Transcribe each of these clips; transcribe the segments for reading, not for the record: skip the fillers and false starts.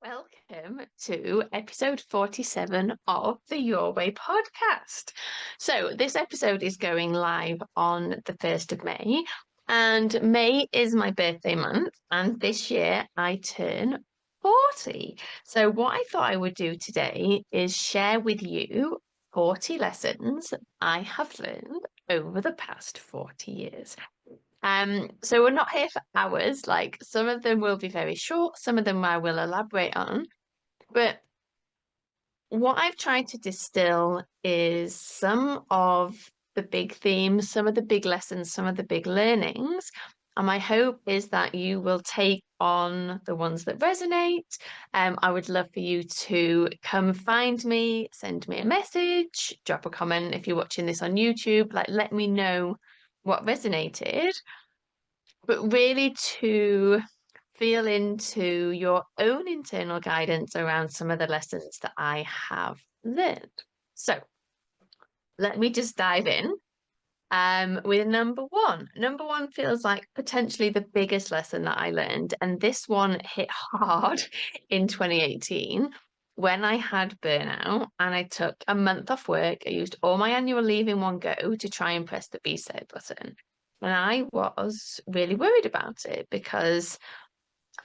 Welcome to episode 47 of the Your Way podcast. So, this episode is going live on the 1st of May, and May is my birthday month, and this year I turn 40. So, what I thought I would do today is share with you 40 lessons I have learned over the past 40 years. So we're not here for hours. Like some of them will be very short, some of them I will elaborate on. But what I've tried to distill is some of the big themes, some of the big lessons, some of the big learnings. And my hope is that you will take on the ones that resonate. I would love for you to come find me, send me a message, drop a comment if you're watching this on YouTube. Like, let me know what resonated, but really to feel into your own internal guidance around some of the lessons that I have learned. So let me just dive in with number one. Number one feels like potentially the biggest lesson that I learned, and this one hit hard in 2018 when I had burnout and I took a month off work. I used all my annual leave in one go to try and press the reset button. And I was really worried about it because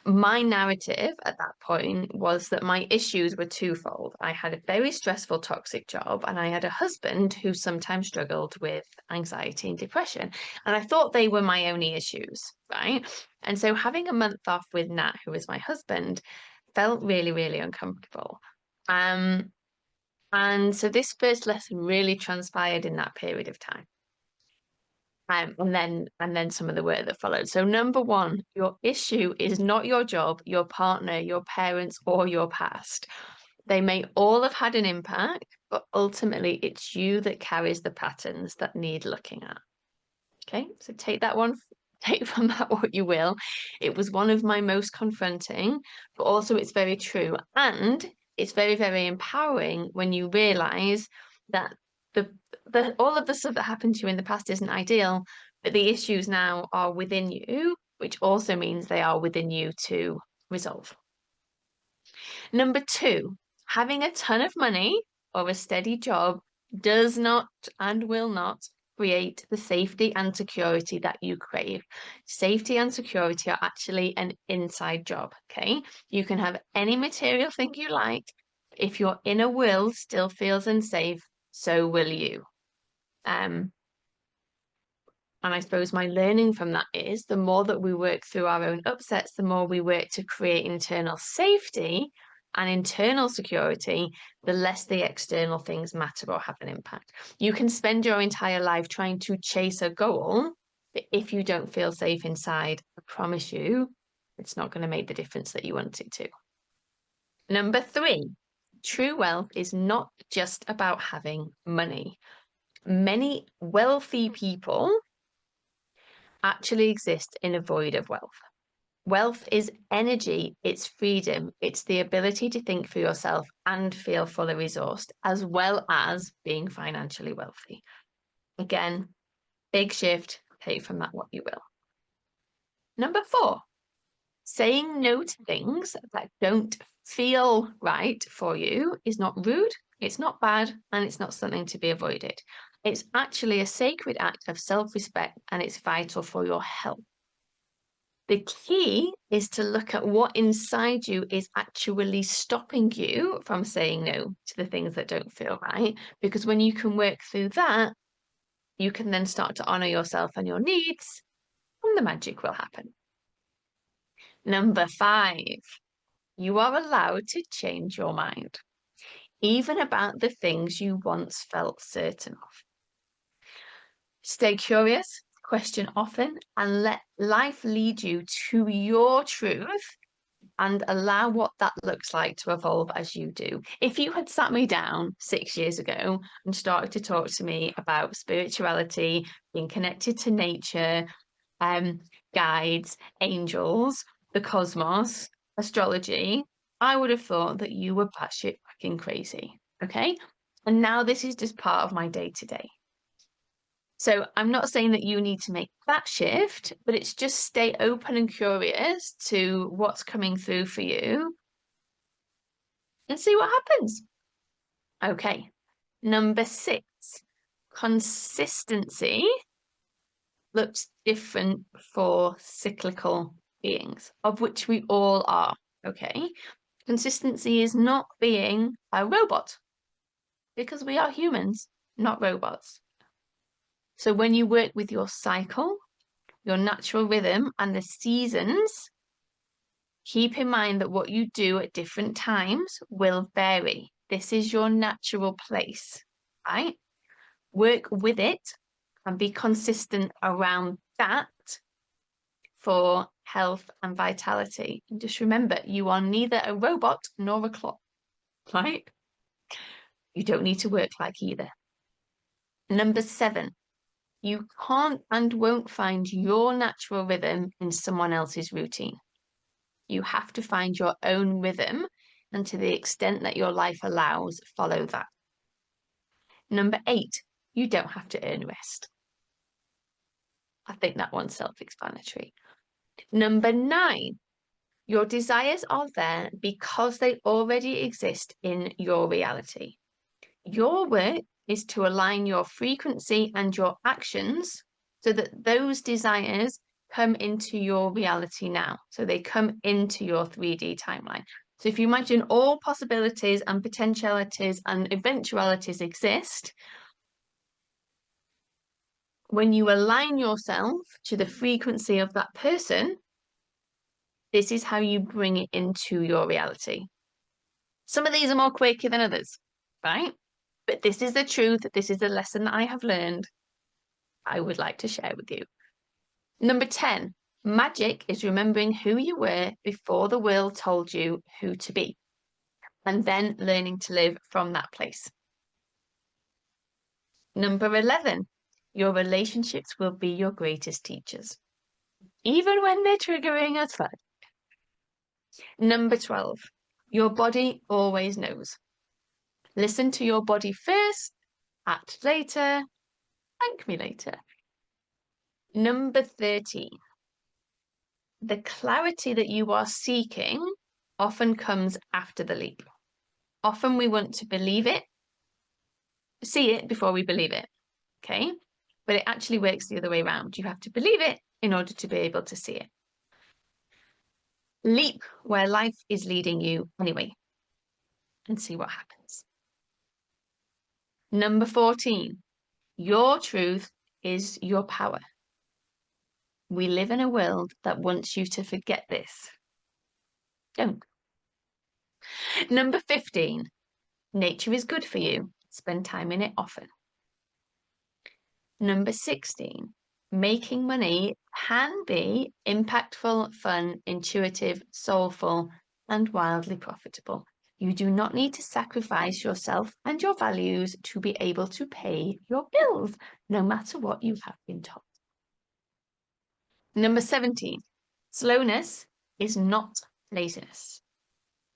my narrative at that point was that my issues were twofold. I had a very stressful, toxic job, and I had a husband who sometimes struggled with anxiety and depression. And I thought they were my only issues, right? And so having a month off with Nat, who is my husband, felt really, really uncomfortable. Um, and so this first lesson really transpired in that period of time. And then some of the work that followed. So number one, your issue is not your job, your partner, your parents, or your past. They may all have had an impact, but ultimately it's you that carries the patterns that need looking at. Okay, so take from that what you will. It was one of my most confronting, but also it's very true. And it's very, very empowering when you realize that the all of the stuff that happened to you in the past isn't ideal, but the issues now are within you, which also means they are within you to resolve. Number two, having a ton of money or a steady job does not and will not create the safety and security that you crave. Safety and security are actually an inside job, okay? You can have any material thing you like. If your inner world still feels unsafe, so will you. And I suppose my learning from that is the more that we work through our own upsets, the more we work to create internal safety and internal security, the less the external things matter or have an impact. You can spend your entire life trying to chase a goal, but if you don't feel safe inside, I promise you, it's not going to make the difference that you want it to. Number three, true wealth is not just about having money. Many wealthy people actually exist in a void of wealth. Wealth is energy, it's freedom, it's the ability to think for yourself and feel fully resourced, as well as being financially wealthy. Again, big shift, take from that what you will. Number four, saying no to things that don't feel right for you is not rude, it's not bad, and it's not something to be avoided. It's actually a sacred act of self-respect and it's vital for your health. The key is to look at what inside you is actually stopping you from saying no to the things that don't feel right. Because when you can work through that, you can then start to honor yourself and your needs, and the magic will happen. Number five, you are allowed to change your mind, even about the things you once felt certain of. Stay curious, question often, and let life lead you to your truth and allow what that looks like to evolve as you do. If you had sat me down 6 years ago and started to talk to me about spirituality, being connected to nature, guides, angels, the cosmos, astrology, I would have thought that you were batshit fucking crazy. Okay. And now this is just part of my day to day. So I'm not saying that you need to make that shift, but it's just stay open and curious to what's coming through for you and see what happens. Okay, number 6, consistency looks different for cyclical beings, of which we all are, okay? Consistency is not being a robot, because we are humans, not robots. So when you work with your cycle, your natural rhythm, and the seasons, keep in mind that what you do at different times will vary. This is your natural place, right? Work with it and be consistent around that for health and vitality. And just remember, you are neither a robot nor a clock, right? You don't need to work like either. Number 7, you can't and won't find your natural rhythm in someone else's routine. You have to find your own rhythm, and to the extent that your life allows, follow that. Number 8, you don't have to earn rest. I think that one's self-explanatory. Number 9, your desires are there because they already exist in your reality. Your work is to align your frequency and your actions so that those desires come into your reality now. So they come into your 3D timeline. So if you imagine all possibilities and potentialities and eventualities exist, when you align yourself to the frequency of that person, this is how you bring it into your reality. Some of these are more quirky than others, right? But this is the truth. This is the lesson that I have learned. I would like to share with you. Number 10, magic is remembering who you were before the world told you who to be, and then learning to live from that place. Number 11, your relationships will be your greatest teachers, even when they're triggering as fuck. Number 12, your body always knows. Listen to your body first, act later, thank me later. Number 13, the clarity that you are seeking often comes after the leap. Often we want to believe it, see it before we believe it, okay? But it actually works the other way around. You have to believe it in order to be able to see it. Leap where life is leading you anyway, and see what happens. Number 14, your truth is your power. We live in a world that wants you to forget this. Don't. Number 15, nature is good for you. Spend time in it often. Number 16, making money can be impactful, fun, intuitive, soulful, and wildly profitable. You do not need to sacrifice yourself and your values to be able to pay your bills, no matter what you have been told. Number 17, slowness is not laziness.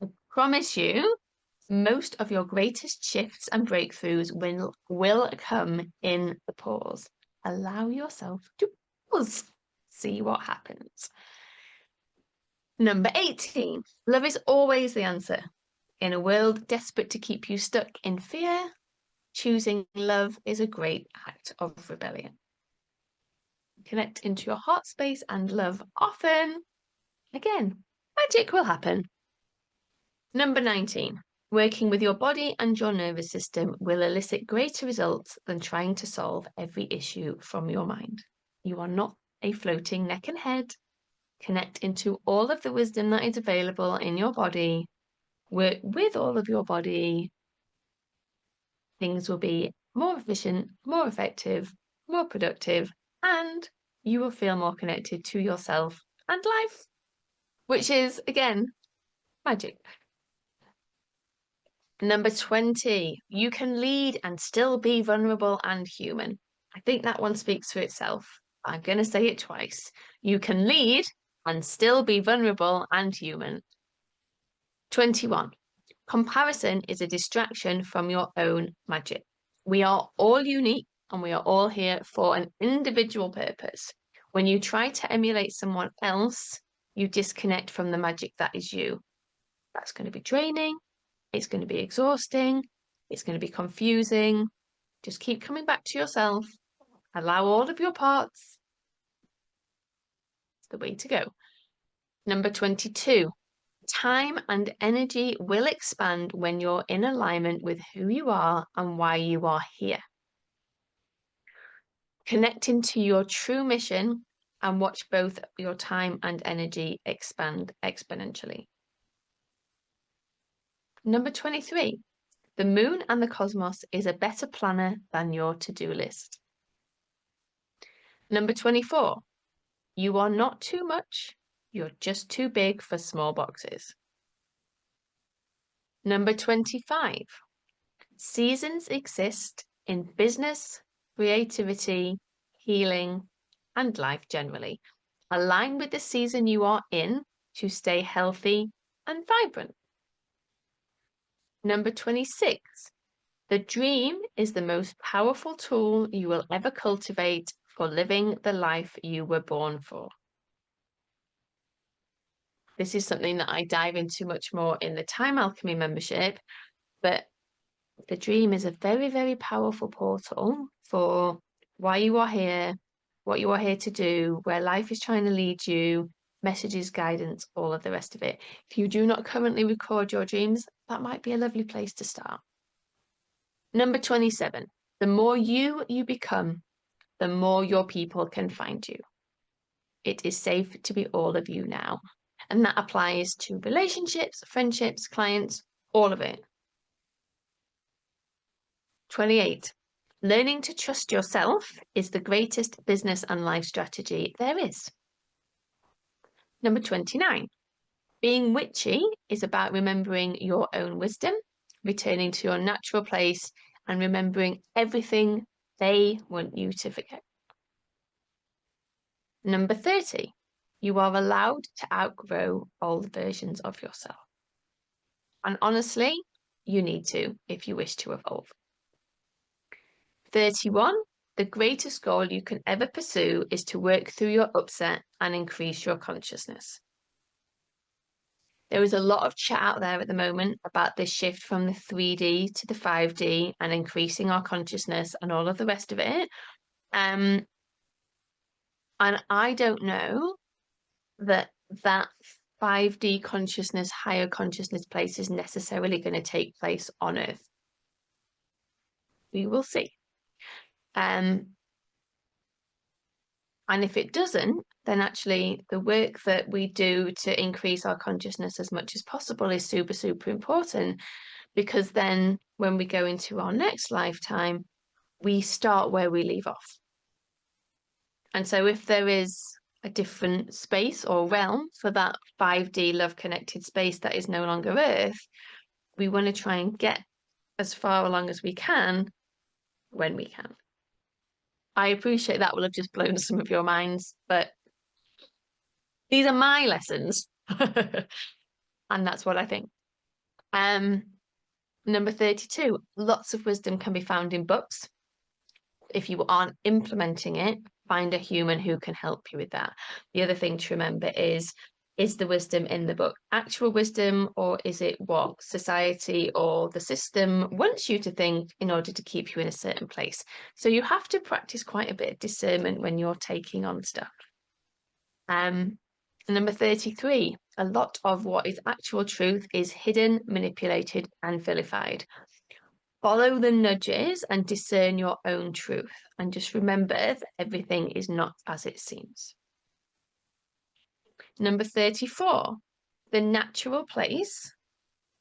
I promise you, most of your greatest shifts and breakthroughs will come in the pause. Allow yourself to pause. See what happens. Number 18, love is always the answer. In a world desperate to keep you stuck in fear, choosing love is a great act of rebellion. Connect into your heart space and love often. Again, magic will happen. Number 19, working with your body and your nervous system will elicit greater results than trying to solve every issue from your mind. You are not a floating neck and head. Connect into all of the wisdom that is available in your body. Work with all of your body. Things will be more efficient, more effective, more productive, and you will feel more connected to yourself and life, which is, again, magic. Number 20, you can lead and still be vulnerable and human. I think that one speaks for itself. I'm going to say it twice. You can lead and still be vulnerable and human. 21, comparison is a distraction from your own magic. We are all unique and we are all here for an individual purpose. When you try to emulate someone else, you disconnect from the magic that is you. That's going to be draining. It's going to be exhausting. It's going to be confusing. Just keep coming back to yourself. Allow all of your parts. It's the way to go. Number 22. Time and energy will expand when you're in alignment with who you are and why you are here. Connecting to your true mission and watch both your time and energy expand exponentially. Number 23. The moon and the cosmos is a better planner than your to-do list. Number 24. You are not too much. You're just too big for small boxes. Number 25. Seasons exist in business, creativity, healing, and life generally. Align with the season you are in to stay healthy and vibrant. Number 26. The dream is the most powerful tool you will ever cultivate for living the life you were born for. This is something that I dive into much more in the Time Alchemy membership, but the dream is a very, very powerful portal for why you are here, what you are here to do, where life is trying to lead you, messages, guidance, all of the rest of it. If you do not currently record your dreams, that might be a lovely place to start. Number 27, the more you become, the more your people can find you. It is safe to be all of you now. And that applies to relationships, friendships, clients, all of it. 28. Learning to trust yourself is the greatest business and life strategy there is. Number 29. Being witchy is about remembering your own wisdom, returning to your natural place, and remembering everything they want you to forget. Number 30. You are allowed to outgrow old versions of yourself. And honestly, you need to if you wish to evolve. 31. The greatest goal you can ever pursue is to work through your upset and increase your consciousness. There is a lot of chat out there at the moment about this shift from the 3D to the 5D and increasing our consciousness and all of the rest of it. And I don't know that 5D consciousness, higher consciousness place is necessarily going to take place on Earth. We will see. And if it doesn't, then actually the work that we do to increase our consciousness as much as possible is super, super important, because then when we go into our next lifetime, we start where we leave off. And so if there is a different space or realm for that 5D love connected space that is no longer Earth, we want to try and get as far along as we can when we can. I appreciate that will have just blown some of your minds, but these are my lessons. And that's what I think. Number 32, lots of wisdom can be found in books. If you aren't implementing it, find a human who can help you with that. The other thing to remember is the wisdom in the book actual wisdom, or is it what society or the system wants you to think in order to keep you in a certain place? So you have to practice quite a bit of discernment when you're taking on stuff. Number 33, a lot of what is actual truth is hidden, manipulated, and vilified. Follow the nudges and discern your own truth. And just remember that everything is not as it seems. Number 34, the natural place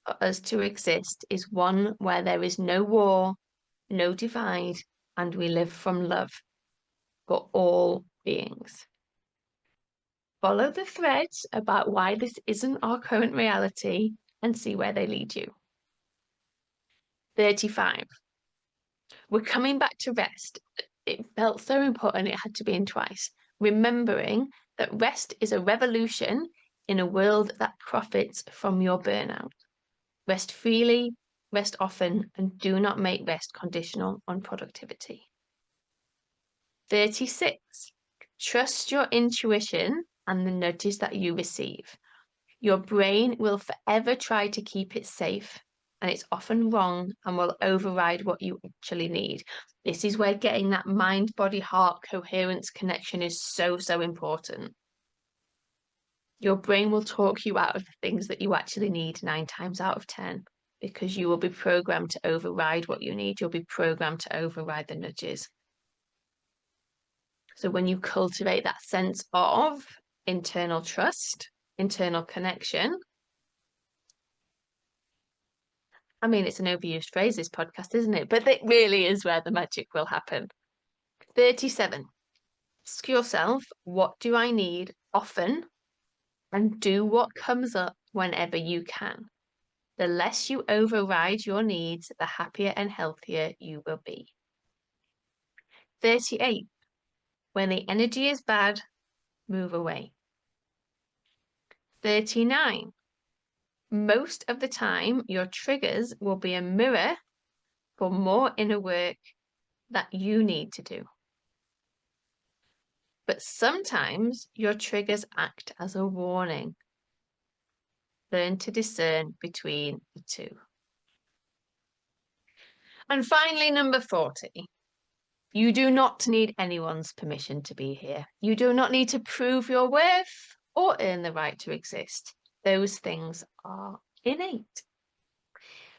for us to exist is one where there is no war, no divide, and we live from love for all beings. Follow the threads about why this isn't our current reality and see where they lead you. 35. We're coming back to rest. It felt so important it had to be in twice. Remembering that rest is a revolution in a world that profits from your burnout. Rest freely, rest often, and do not make rest conditional on productivity. 36. Trust your intuition and the nudges that you receive. Your brain will forever try to keep it safe, and it's often wrong and will override what you actually need. This is where getting that mind, body, heart coherence connection is so, so important. Your brain will talk you out of the things that you actually need 9 times out of 10 because you will be programmed to override what you need. You'll be programmed to override the nudges. So when you cultivate that sense of internal trust, internal connection, I mean, it's an overused phrase, this podcast, isn't it? But it really is where the magic will happen. 37. Ask yourself, what do I need often? And do what comes up whenever you can. The less you override your needs, the happier and healthier you will be. 38. When the energy is bad, move away. 39. Most of the time, your triggers will be a mirror for more inner work that you need to do. But sometimes your triggers act as a warning. Learn to discern between the two. And finally, number 40. You do not need anyone's permission to be here. You do not need to prove your worth or earn the right to exist. Those things are innate.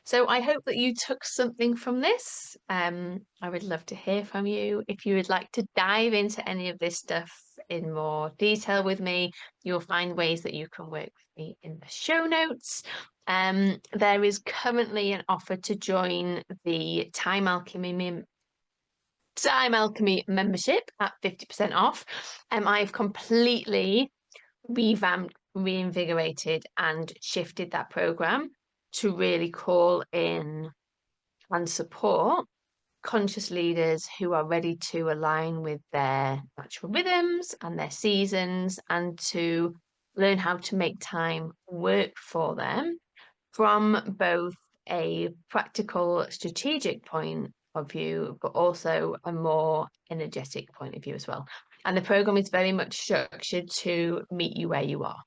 So I hope that you took something from this. I would love to hear from you. If you would like to dive into any of this stuff in more detail with me, you'll find ways that you can work with me in the show notes. There is currently an offer to join the Time Alchemy membership at 50% off. I've completely revamped, reinvigorated, and shifted that program to really call in and support conscious leaders who are ready to align with their natural rhythms and their seasons and to learn how to make time work for them from both a practical, strategic point of view, but also a more energetic point of view as well. And the program is very much structured to meet you where you are.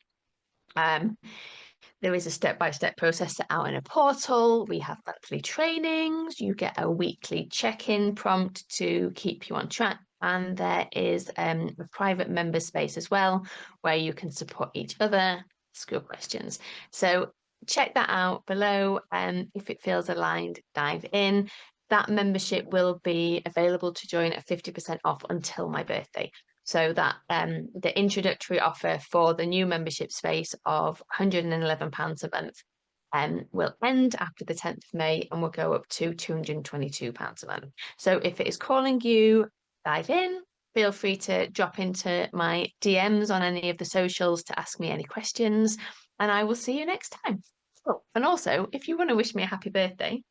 There is a step-by-step process set out in a portal. We have monthly trainings. You get a weekly check-in prompt to keep you on track. And there is a private member space as well, where you can support each other, ask your questions. So check that out below. If it feels aligned, dive in. That membership will be available to join at 50% off until my birthday. So that the introductory offer for the new membership space of £111 a month will end after the 10th of May and will go up to £222 a month. So if it is calling you, dive in. Feel free to drop into my DMs on any of the socials to ask me any questions, and I will see you next time. Oh, and also, if you want to wish me a happy birthday,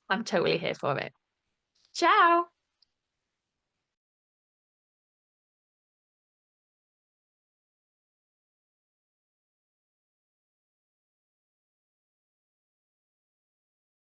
I'm totally here for it. Ciao!